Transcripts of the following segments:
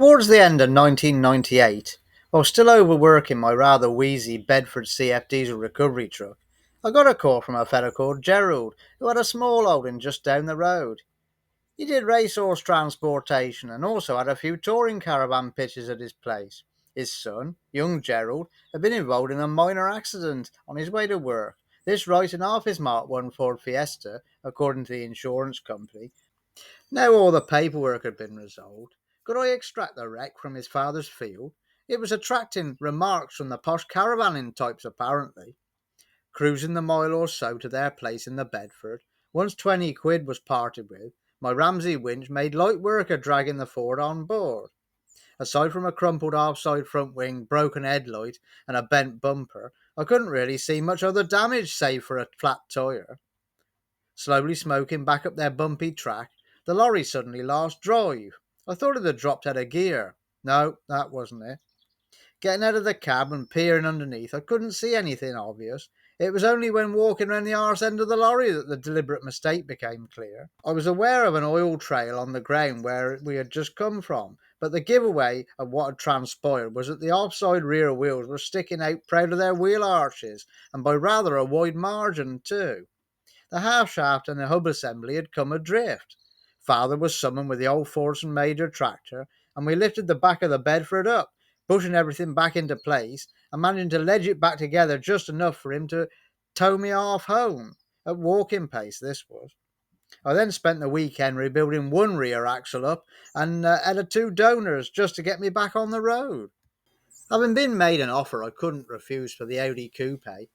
Towards the end of 1998, while still overworking my rather wheezy Bedford CF diesel recovery truck, I got a call from a fellow called Gerald, who had a small holding just down the road. He did racehorse transportation and also had a few touring caravan pitches at his place. His son, young Gerald, had been involved in a minor accident on his way to work, this writing off his Mark 1 Ford Fiesta, according to the insurance company. Now all the paperwork had been resolved, could I extract the wreck from his father's field? It was attracting remarks from the posh caravanning types apparently. Cruising the mile or so to their place in the Bedford, once 20 quid was parted with, my Ramsey winch made light work of dragging the Ford on board. Aside from a crumpled half-side front wing, broken headlight, and a bent bumper, I couldn't really see much other damage save for a flat tyre. Slowly smoking back up their bumpy track, the lorry suddenly lost drive. I thought it had dropped out of gear. No, that wasn't it. Getting out of the cab and peering underneath, I couldn't see anything obvious. It was only when walking round the arse end of the lorry that the deliberate mistake became clear. I was aware of an oil trail on the ground where we had just come from, but the giveaway of what had transpired was that the offside rear wheels were sticking out proud of their wheel arches, and by rather a wide margin too. The half shaft and the hub assembly had come adrift. Father was summoned with the old Fortune Major tractor, and we lifted the back of the Bedford up, pushing everything back into place and managing to ledge it back together just enough for him to tow me off home. At walking pace, this was. I then spent the weekend rebuilding one rear axle up and added two donors just to get me back on the road. Having been made an offer I couldn't refuse for the Audi Coupe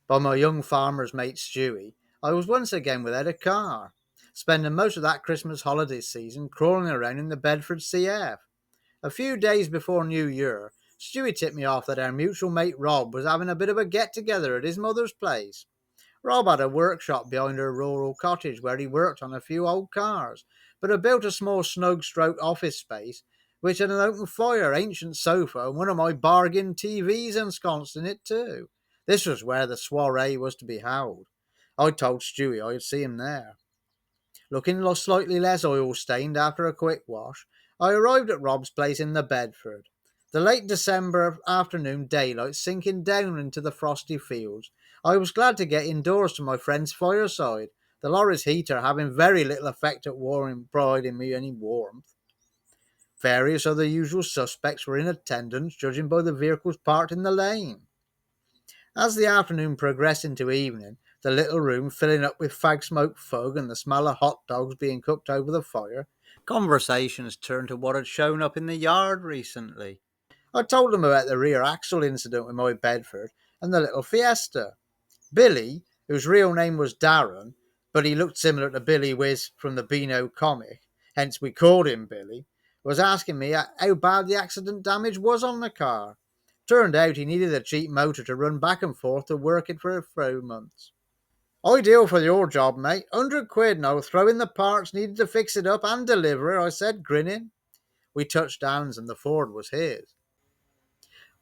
by my young farmer's mate Stewie, I was once again without a car, spending most of that Christmas holiday season crawling around in the Bedford CF. A few days before New Year, Stewie tipped me off that our mutual mate Rob was having a bit of a get-together at his mother's place. Rob had a workshop behind her rural cottage where he worked on a few old cars, but had built a small snug-stroke office space which had an open fire, ancient sofa, and one of my bargain TVs ensconced in it too. This was where the soiree was to be held. I told Stewie I'd see him there. Looking slightly less oil-stained after a quick wash, I arrived at Rob's place in the Bedford. The late December afternoon daylight sinking down into the frosty fields, I was glad to get indoors to my friend's fireside, the lorry's heater having very little effect at providing me any warmth. Various other usual suspects were in attendance, judging by the vehicles parked in the lane. As the afternoon progressed into evening, the little room filling up with fag smoke fug and the smell of hot dogs being cooked over the fire, conversations turned to what had shown up in the yard recently. I told them about the rear axle incident with my Bedford and the little Fiesta. Billy, whose real name was Darren, but he looked similar to Billy Whiz from the Beano comic, hence we called him Billy, was asking me how bad the accident damage was on the car. Turned out he needed a cheap motor to run back and forth to work it for a few months. Ideal for your job, mate. 100 quid and I'll throw in the parts needed to fix it up and deliver it, I said, grinning. We touched hands and the Ford was his.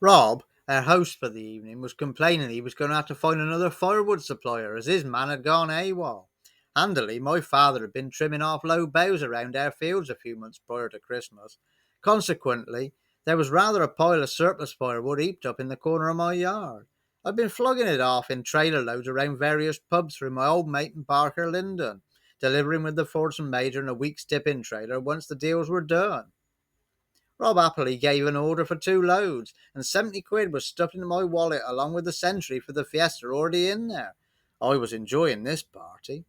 Rob, our host for the evening, was complaining he was going to have to find another firewood supplier as his man had gone AWOL. Handily, my father had been trimming off low boughs around our fields a few months prior to Christmas. Consequently, there was rather a pile of surplus firewood heaped up in the corner of my yard. I'd been flogging it off in trailer loads around various pubs through my old mate in Barker Linden, delivering with the Fortune Major in a week's tip-in trailer once the deals were done. Rob happily gave an order for 2 loads, and 70 quid was stuffed into my wallet along with the Century for the Fiesta already in there. I was enjoying this party.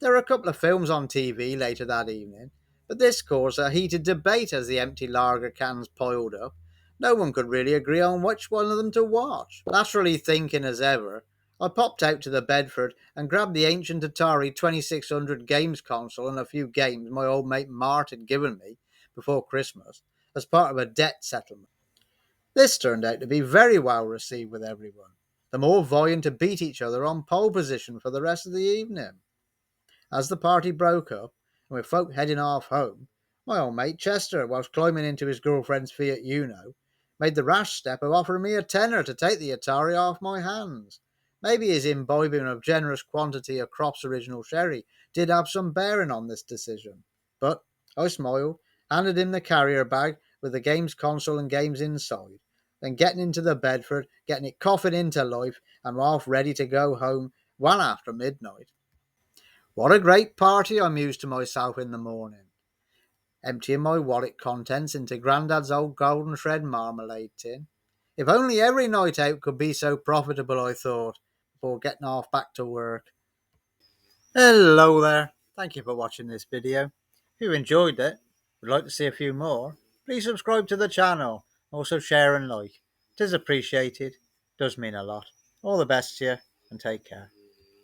There were a couple of films on TV later that evening, but this caused a heated debate as the empty lager cans piled up. No one could really agree on which one of them to watch. Laterally thinking as ever, I popped out to the Bedford and grabbed the ancient Atari 2600 games console and a few games my old mate Mart had given me before Christmas as part of a debt settlement. This turned out to be very well received with everyone, the more vying to beat each other on pole position for the rest of the evening. As the party broke up, and with folk heading off home, my old mate Chester, whilst climbing into his girlfriend's Fiat Uno, made the rash step of offering me a tenner to take the Atari off my hands. Maybe his imbibing of generous quantity of Crop's original sherry did have some bearing on this decision, but I smiled, handed him the carrier bag with the games console and games inside, then getting into the Bedford, getting it coughing into life, and half ready to go home well after midnight. What a great party I mused to myself in the morning, emptying my wallet contents into Grandad's old golden shred marmalade tin. If only every night out could be so profitable, I thought, before getting off back to work. Hello there. Thank you for watching this video. If you enjoyed it, would like to see a few more, please subscribe to the channel. Also share and like. It is appreciated. Does mean a lot. All the best to you and take care.